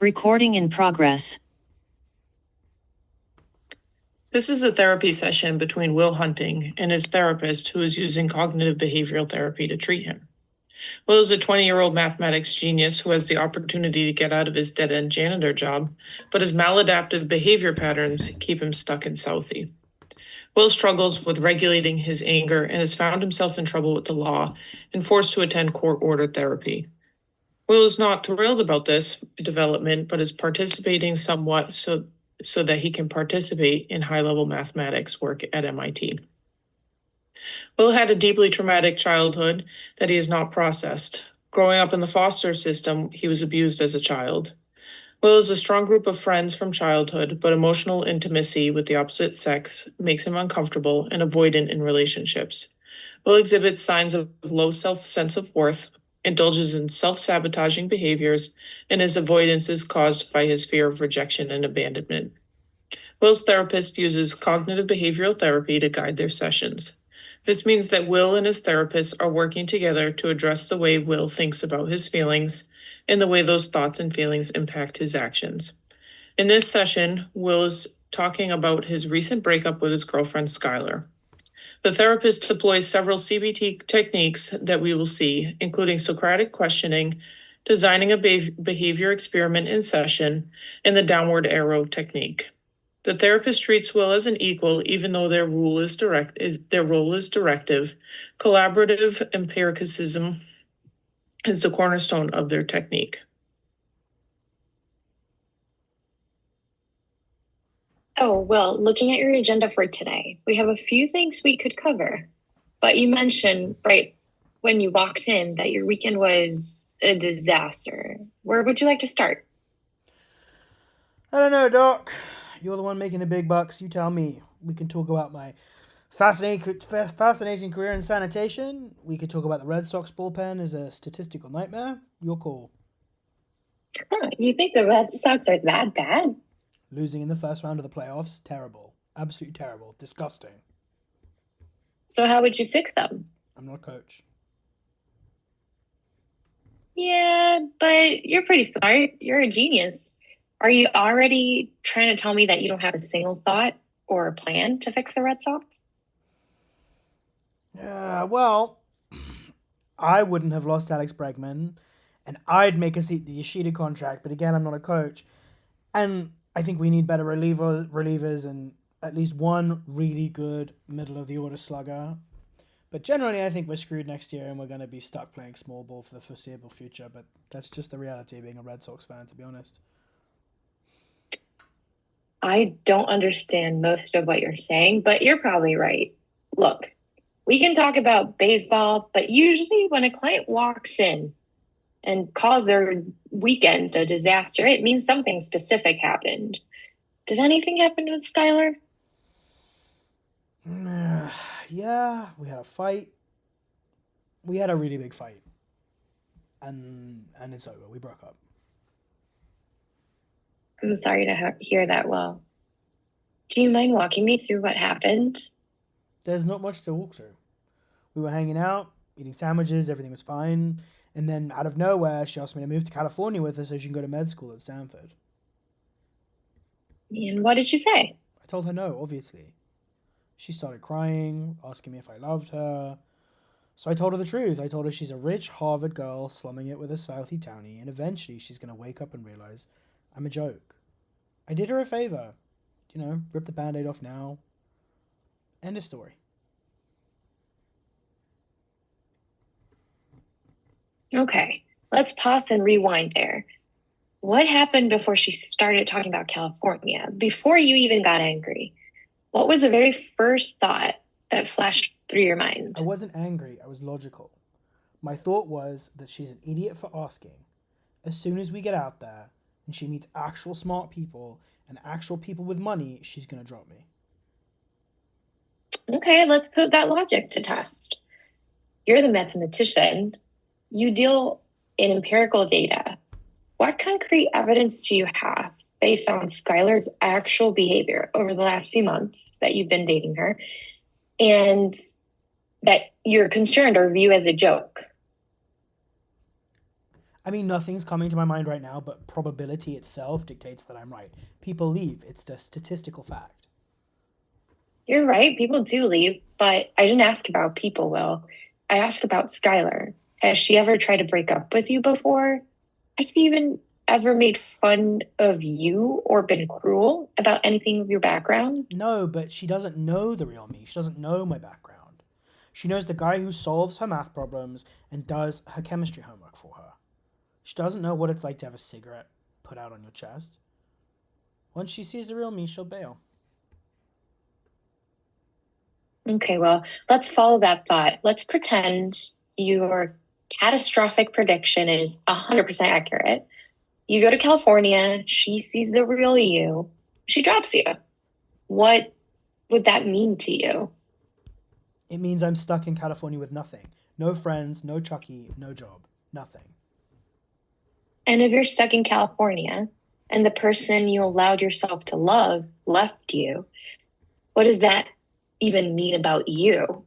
Recording in progress. This is a therapy session between Will Hunting and his therapist who is using cognitive behavioral therapy to treat him. Will is a 20-year-old mathematics genius who has the opportunity to get out of his dead-end janitor job, but his maladaptive behavior patterns keep him stuck in Southie. Will struggles with regulating his anger and has found himself in trouble with the law and forced to attend court-ordered therapy. Will is not thrilled about this development, but is participating somewhat so that he can participate in high-level mathematics work at MIT. Will had a deeply traumatic childhood that he has not processed. Growing up in the foster system, he was abused as a child. Will is a strong group of friends from childhood, but emotional intimacy with the opposite sex makes him uncomfortable and avoidant in relationships. Will exhibits signs of low sense of worth, indulges in self-sabotaging behaviors, and his avoidance is caused by his fear of rejection and abandonment. Will's therapist uses cognitive behavioral therapy to guide their sessions. This means that Will and his therapist are working together to address the way Will thinks about his feelings and the way those thoughts and feelings impact his actions. In this session, Will is talking about his recent breakup with his girlfriend, Skylar. The therapist deploys several CBT techniques that we will see, including Socratic questioning, designing a behavior experiment in session, and the downward arrow technique. The therapist treats Will as an equal, even though their role is directive. Collaborative empiricism is the cornerstone of their technique. Oh, well, looking at your agenda for today, we have a few things we could cover. But you mentioned right when you walked in that your weekend was a disaster. Where would you like to start? I don't know, Doc. You're the one making the big bucks. You tell me. We can talk about my fascinating career in sanitation. We could talk about the Red Sox bullpen as a statistical nightmare. Your call. Huh, you think the Red Sox are that bad? Losing in the first round of the playoffs, terrible. Absolutely terrible. Disgusting. So how would you fix them? I'm not a coach. Yeah, but you're pretty smart. You're a genius. Are you already trying to tell me that you don't have a single thought or a plan to fix the Red Sox? Well, I wouldn't have lost Alex Bregman, and I'd make the Yoshida contract, but again, I'm not a coach. And I think we need better relievers and at least one really good middle-of-the-order slugger. But generally, I think we're screwed next year and we're going to be stuck playing small ball for the foreseeable future. But that's just the reality of being a Red Sox fan, to be honest. I don't understand most of what you're saying, but you're probably right. Look, we can talk about baseball, but usually when a client walks in and calls their weekend a disaster, it means something specific happened. Did anything happen with Skylar? Yeah, we had a fight. We had a really big fight. And it's over. We broke up. I'm sorry to hear that, Will. Do you mind walking me through what happened? There's not much to walk through. We were hanging out, eating sandwiches, everything was fine. And then out of nowhere, she asked me to move to California with her so she can go to med school at Stanford. And what did you say? I told her no, obviously. She started crying, asking me if I loved her. So I told her the truth. I told her she's a rich Harvard girl slumming it with a Southie townie, and eventually she's going to wake up and realize I'm a joke. I did her a favor. Rip the Band-Aid off now. End of story. Okay, let's pause and rewind there. What happened before she started talking about California? Before you even got angry? What was the very first thought that flashed through your mind? I wasn't angry. I was logical. My thought was that she's an idiot for asking. As soon as we get out there and she meets actual smart people and actual people with money, she's going to drop me. Okay, let's put that logic to test. You're the mathematician. You deal in empirical data. What concrete evidence do you have based on Skylar's actual behavior over the last few months that you've been dating her and that you're concerned or view as a joke? I mean, nothing's coming to my mind right now, but probability itself dictates that I'm right. People leave. It's a statistical fact. You're right, people do leave, but I didn't ask about people, Will. I asked about Skylar. Has she ever tried to break up with you before? Has she even ever made fun of you or been cruel about anything of your background? No, but she doesn't know the real me. She doesn't know my background. She knows the guy who solves her math problems and does her chemistry homework for her. She doesn't know what it's like to have a cigarette put out on your chest. Once she sees the real me, she'll bail. Okay, well, let's follow that thought. Let's pretend your catastrophic prediction is 100% accurate. You go to California, she sees the real you, she drops you. What would that mean to you? It means I'm stuck in California with nothing. No friends, no Chucky, no job. Nothing. And if you're stuck in California and the person you allowed yourself to love left you, what does that even mean about you?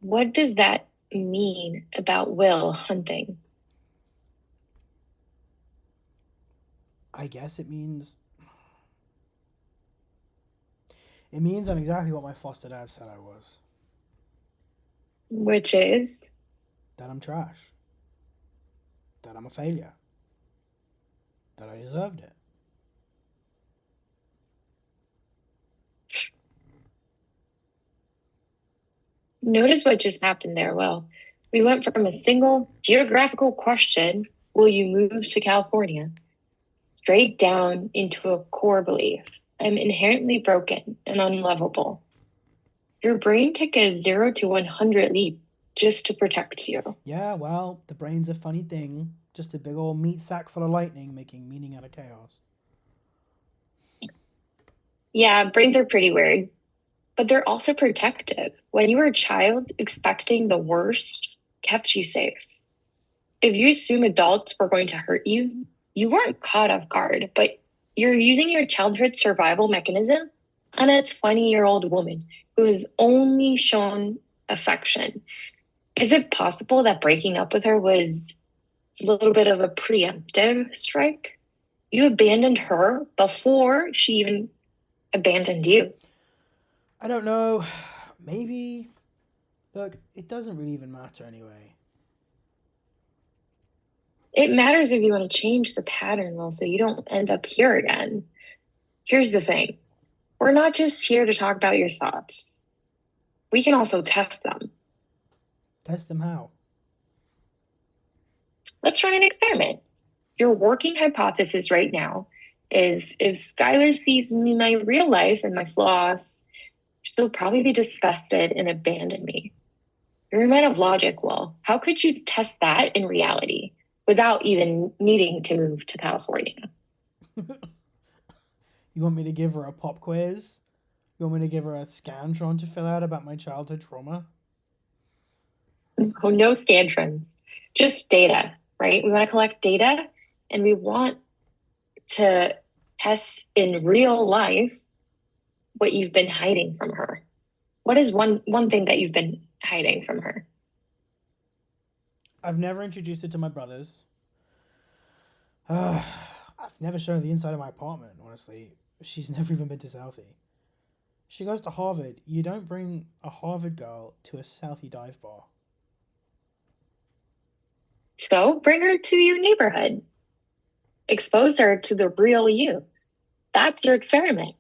What does that mean about Will hunting? I guess it means I'm exactly what my foster dad said I was. Which is, That I'm trash. That I'm a failure. That I deserved it. notice what just happened there, Will. We went from a single geographical question, will you move to California, straight down into a core belief. I'm inherently broken and unlovable. Your brain took a 0 to 100 leap just to protect you. Yeah, well, the brain's a funny thing. Just a big old meat sack full of lightning making meaning out of chaos. Yeah, brains are pretty weird, but they're also protective. When you were a child, expecting the worst kept you safe. If you assume adults were going to hurt you, you weren't caught off guard, but you're using your childhood survival mechanism on a 20-year-old woman who has only shown affection. Is it possible that breaking up with her was a little bit of a preemptive strike? You abandoned her before she even abandoned you. I don't know. Maybe. Look, it doesn't really even matter anyway. It matters if you want to change the pattern, Will, so you don't end up here again. Here's the thing. We're not just here to talk about your thoughts. We can also test them. Test them how? Let's run an experiment. Your working hypothesis right now is if Skylar sees me my real life and my flaws, she'll probably be disgusted and abandon me. You're a man of logic, Will. How could you test that in reality without even needing to move to California? You want me to give her a pop quiz? You want me to give her a Scantron to fill out about my childhood trauma? Oh, no scantrons, just data, right? We want to collect data and we want to test in real life what you've been hiding from her. What is one thing that you've been hiding from her? I've never introduced her to my brothers. I've never shown her the inside of my apartment, honestly. She's never even been to Southie. She goes to Harvard. You don't bring a Harvard girl to a Southie dive bar. So bring her to your neighborhood. Expose her to the real you. That's your experiment.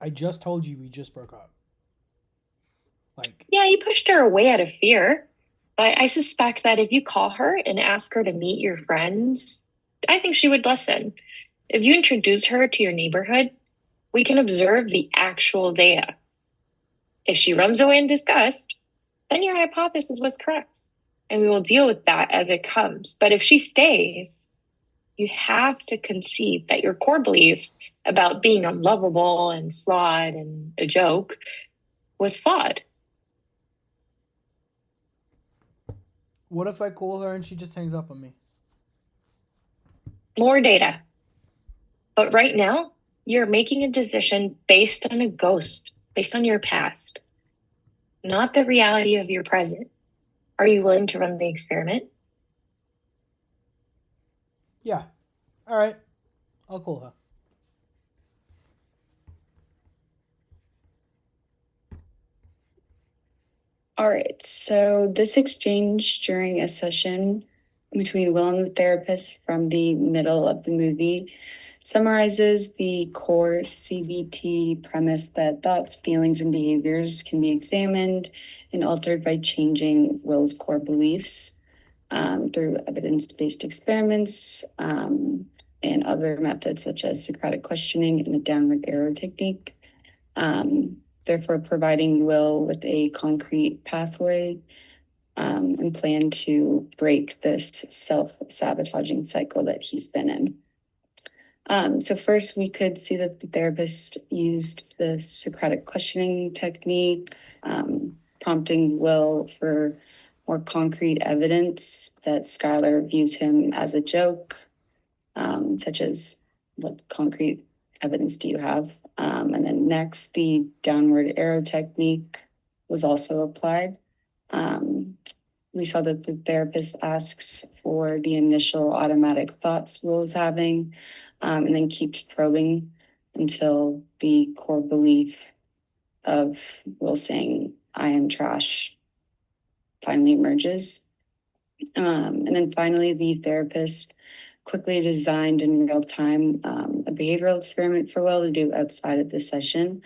I just told you we just broke up. Yeah, you pushed her away out of fear. But I suspect that if you call her and ask her to meet your friends, I think she would listen. If you introduce her to your neighborhood, we can observe the actual data. If she runs away in disgust, then your hypothesis was correct. And we will deal with that as it comes. But if she stays, you have to concede that your core belief about being unlovable and flawed and a joke was flawed. What if I call her and she just hangs up on me? More data. But right now, You're making a decision based on a ghost, based on your past, not the reality of your present. Are you willing to run the experiment? Yeah. All right. I'll call her. All right, so this exchange during a session between Will and the therapist from the middle of the movie summarizes the core CBT premise that thoughts, feelings, and behaviors can be examined and altered by changing Will's core beliefs through evidence-based experiments and other methods such as Socratic questioning and the downward arrow technique. Therefore providing Will with a concrete pathway and plan to break this self-sabotaging cycle that he's been in. So first we could see that the therapist used the Socratic questioning technique, prompting Will for more concrete evidence that Skylar views him as a joke, such as what concrete evidence do you have? And then next, the downward arrow technique was also applied. We saw that the therapist asks for the initial automatic thoughts Will is having, and then keeps probing until the core belief of Will saying, "I am trash," finally emerges. And then finally, the therapist quickly designed in real time a behavioral experiment for Will to do outside of the session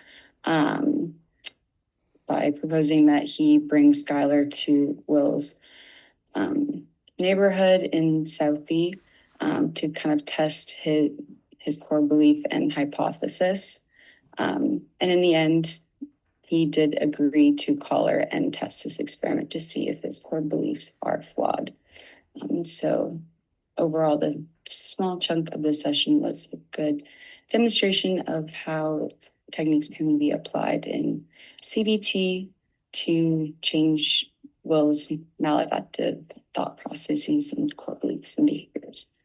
by proposing that he bring Skylar to Will's neighborhood in Southie to kind of test his core belief and hypothesis. And in the end, he did agree to call her and test this experiment to see if his core beliefs are flawed. So overall, the small chunk of the session was a good demonstration of how techniques can be applied in CBT to change Will's maladaptive thought processes and core beliefs and behaviors.